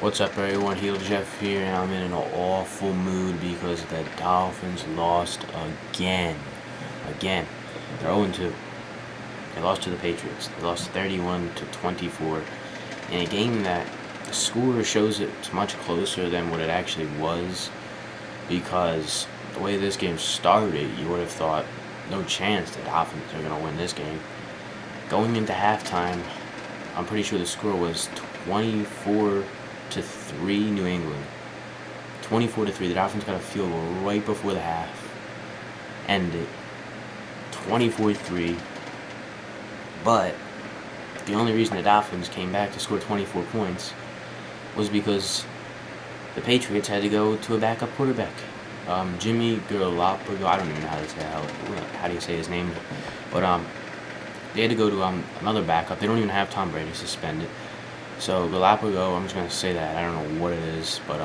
What's up, everyone? Heel Jeff here, and I'm in an awful mood because the Dolphins lost again. Again. They're 0-2. They lost to the Patriots. They lost 31-24 in a game that the score shows it's much closer than what it actually was, because the way this game started, you would have thought no chance the Dolphins are going to win this game. Going into halftime, I'm pretty sure the score was 24-3 New England. 24-3. The Dolphins got a field goal right before the half. Ended 24-3. But the only reason the Dolphins came back to score 24 points was because the Patriots had to go to a backup quarterback. Jimmy Garoppolo, I don't even know how do you say his name, but they had to go to another backup. They don't even have Tom Brady suspended. So Garoppolo, I'm just gonna say that, I don't know what it is, but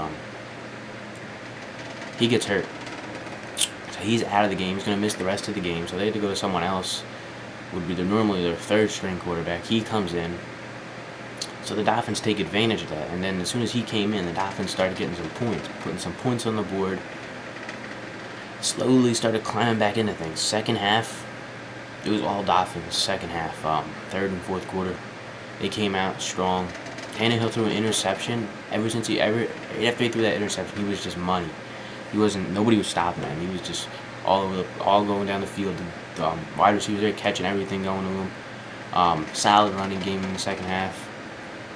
he gets hurt. So he's out of the game. He's gonna miss the rest of the game. So they had to go to someone else. Would be normally their third string quarterback. He comes in. So the Dolphins take advantage of that. And then as soon as he came in, the Dolphins started getting some points, putting some points on the board. Slowly started climbing back into things. Second half, it was all Dolphins. Second half, third and fourth quarter, they came out strong. Tannehill threw an interception. After he threw that interception, he was just money. Nobody was stopping him. He was just all going down the field. The wide receivers there catching everything going to him. Solid running game in the second half.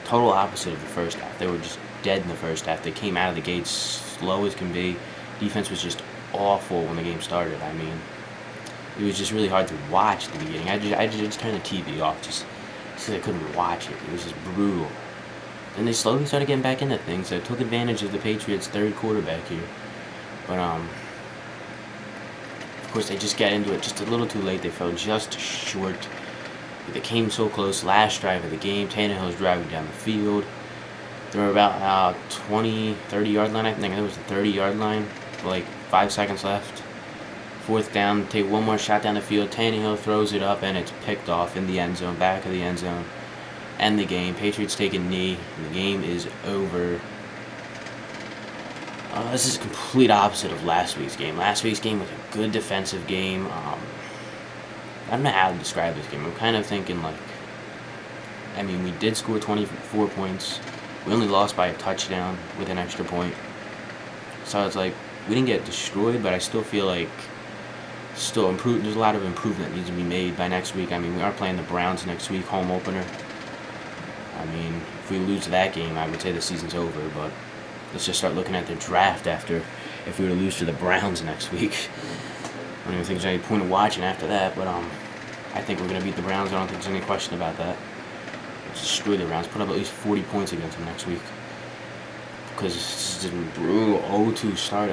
Total opposite of the first half. They were just dead in the first half. They came out of the gates slow as can be. Defense was just awful when the game started. I mean, it was just really hard to watch at the beginning. I just turned the TV off just because I couldn't watch it. It was just brutal. Then they slowly started getting back into things. They took advantage of the Patriots' third quarterback here. But, of course, they just got into it just a little too late. They fell just short. They came so close. Last drive of the game, Tannehill was driving down the field. They were about 30-yard line. I think it was the 30-yard line. Like 5 seconds left. Fourth down, take one more shot down the field. Tannehill throws it up, and it's picked off in the end zone, back of the end zone. End the game. Patriots take a knee, and the game is over. This is a complete opposite of last week's game. Last week's game was a good defensive game. I don't know how to describe this game. I'm kind of thinking we did score 24 points. We only lost by a touchdown with an extra point. So it's like, we didn't get destroyed, but I still feel like there's a lot of improvement that needs to be made by next week. I mean, we are playing the Browns next week, home opener. I mean, if we lose that game, I would say the season's over, but let's just start looking at the draft if we were to lose to the Browns next week. I don't even think there's any point of watching after that, but I think we're going to beat the Browns. I don't think there's any question about that. Let's destroy the Browns, put up at least 40 points against them next week. Because this is a brutal 0-2 start.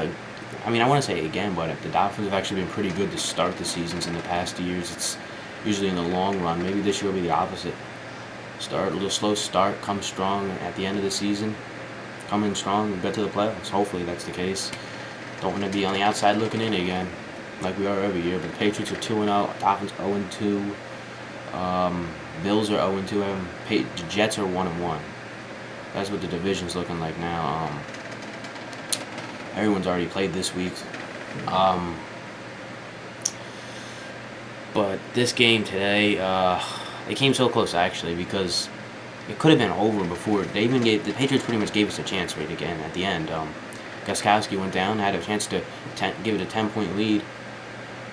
I mean, I want to say it again, but the Dolphins have actually been pretty good to start the seasons in the past years. It's usually in the long run. Maybe this year will be the opposite. A little slow start, come strong at the end of the season. Come in strong and get to the playoffs. Hopefully that's the case. Don't want to be on the outside looking in again, like we are every year. But the Patriots are 2-0, Dolphins 0-2, Bills are 0-2, the Jets are 1-1. That's what the division's looking like now. Everyone's already played this week. But this game today, it came so close actually, because it could have been over before. The Patriots pretty much gave us a chance right again at the end. Gostkowski went down, had a chance to give it a 10-point lead,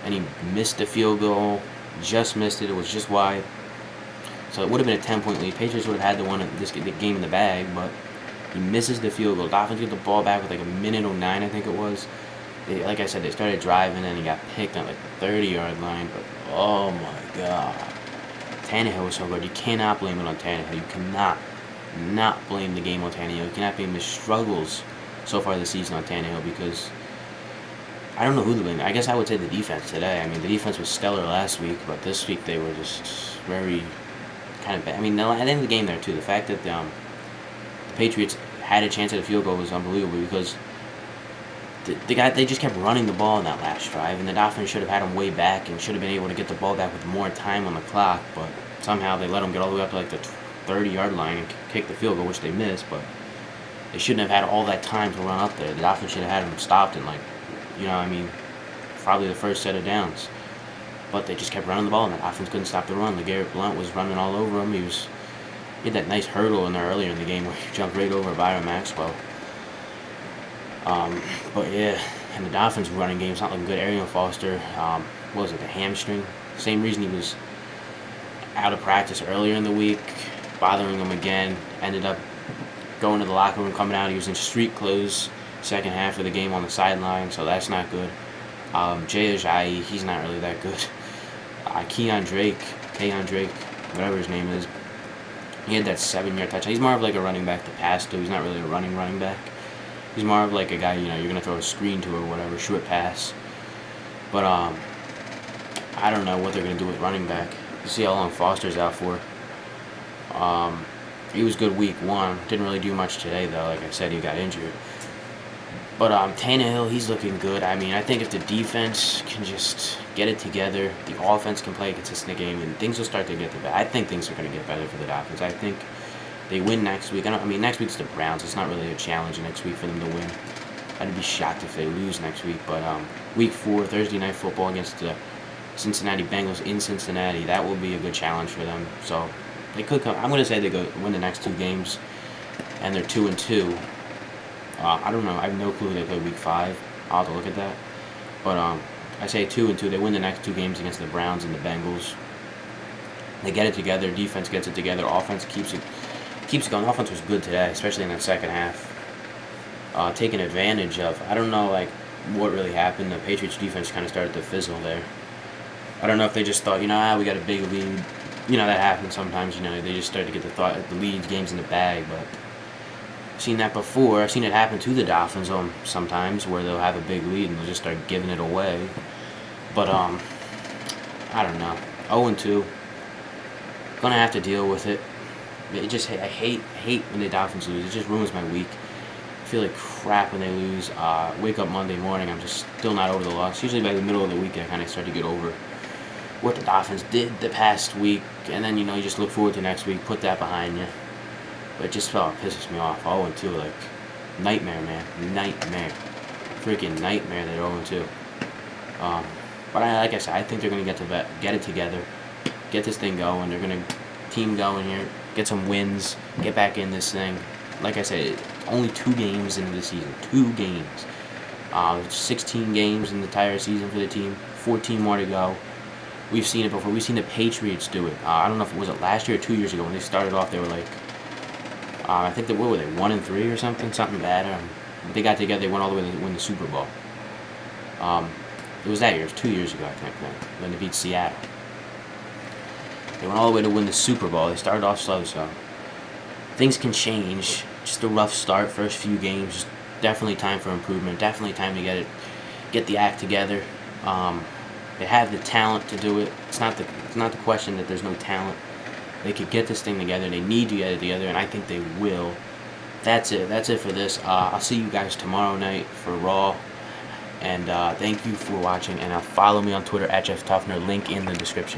and he missed the field goal. Just missed it. It was just wide. So it would have been a 10-point lead. Patriots would have had the game in the bag, but he misses the field goal. Dolphins get the ball back with like a minute 09, I think it was. Like I said, they started driving, and he got picked on like the 30-yard line. But oh my God, Tannehill was so good. You cannot blame it on Tannehill. You cannot not blame the game on Tannehill. You cannot blame the struggles so far this season on Tannehill, because I don't know who to blame. I guess I would say the defense today. I mean, the defense was stellar last week, but this week they were just very kind of bad. I mean, at the end of the game there too, the fact that the Patriots had a chance at a field goal was unbelievable, because they just kept running the ball in that last drive, and the Dolphins should have had them way back and should have been able to get the ball back with more time on the clock, but somehow they let them get all the way up to like the 30-yard line and kick the field goal, which they missed. But They shouldn't have had all that time to run up there. The Dolphins should have had them stopped in, like, probably the first set of downs. But they just kept running the ball, and the offense couldn't stop the run. LeGarrette Blount was running all over him. He had that nice hurdle in there earlier in the game where he jumped right over Byron Maxwell. But yeah, and the Dolphins' running game's not looking good. Arian Foster, what was it, the hamstring? Same reason he was out of practice earlier in the week, bothering him again. Ended up going to the locker room, coming out. He was in street clothes second half of the game on the sideline, so that's not good. Jay Ajayi, he's not really that good. Keon Drake, whatever his name is, he had that 7-yard touchdown. He's more of like a running back to pass to. He's not really a running back. He's more of like a guy, you're going to throw a screen to or whatever, short pass. But I don't know what they're going to do with running back. You see how long Foster's out for. He was good week 1. Didn't really do much today, though. Like I said, he got injured. But Tannehill, he's looking good. I mean, I think if the defense can just get it together, the offense can play a consistent game, and things will start to get better. I think things are going to get better for the Dolphins. I think they win next week. Next week's the Browns. It's not really a challenge next week for them to win. I'd be shocked if they lose next week. But week 4, Thursday Night Football against the Cincinnati Bengals in Cincinnati, that will be a good challenge for them. So they could come. I'm going to say they go win the next 2 games, and they're 2-2. I don't know. I have no clue who they play week 5. I'll have to look at that. But I say 2-2. They win the next 2 games against the Browns and the Bengals. They get it together. Defense gets it together. Offense keeps it going. Offense was good today, especially in that second half. Taking advantage of, I don't know what really happened. The Patriots defense kind of started to fizzle there. I don't know if they just thought, we got a big lead. That happens sometimes. They just started to get the leads, games in the bag, but. Seen that before. I've seen it happen to the Dolphins sometimes where they'll have a big lead and they'll just start giving it away. But I don't know. 0-2. Gonna have to deal with it. I hate when the Dolphins lose. It just ruins my week. I feel like crap when they lose. Wake up Monday morning, I'm just still not over the loss. Usually by the middle of the week I kind of start to get over what the Dolphins did the past week, and then you just look forward to next week, put that behind you. But it just pisses me off. 0-2, nightmare, man. Nightmare. Freaking nightmare that 0-2. But like I said, I think they're going to get it together, get this thing going. They're going to team going here, get some wins, get back in this thing. Like I said, only 2 games into the season. 2 games. 16 games in the entire season for the team. 14 more to go. We've seen it before. We've seen the Patriots do it. I don't know if it was last year or 2 years ago when they started off. They were I think what were they, 1-3 or something bad. They got together. They went all the way to win the Super Bowl. It was that year. It was 2 years ago, I think, when they beat Seattle. They went all the way to win the Super Bowl. They started off slow, so things can change. Just a rough start, first few games. Just definitely time for improvement. Definitely time to get the act together. They have the talent to do it. It's not the question that there's no talent. They could get this thing together. They need to get it together, and I think they will. That's it. That's it for this. I'll see you guys tomorrow night for Raw. And thank you for watching. And follow me on Twitter @JeffTuffner. Link in the description.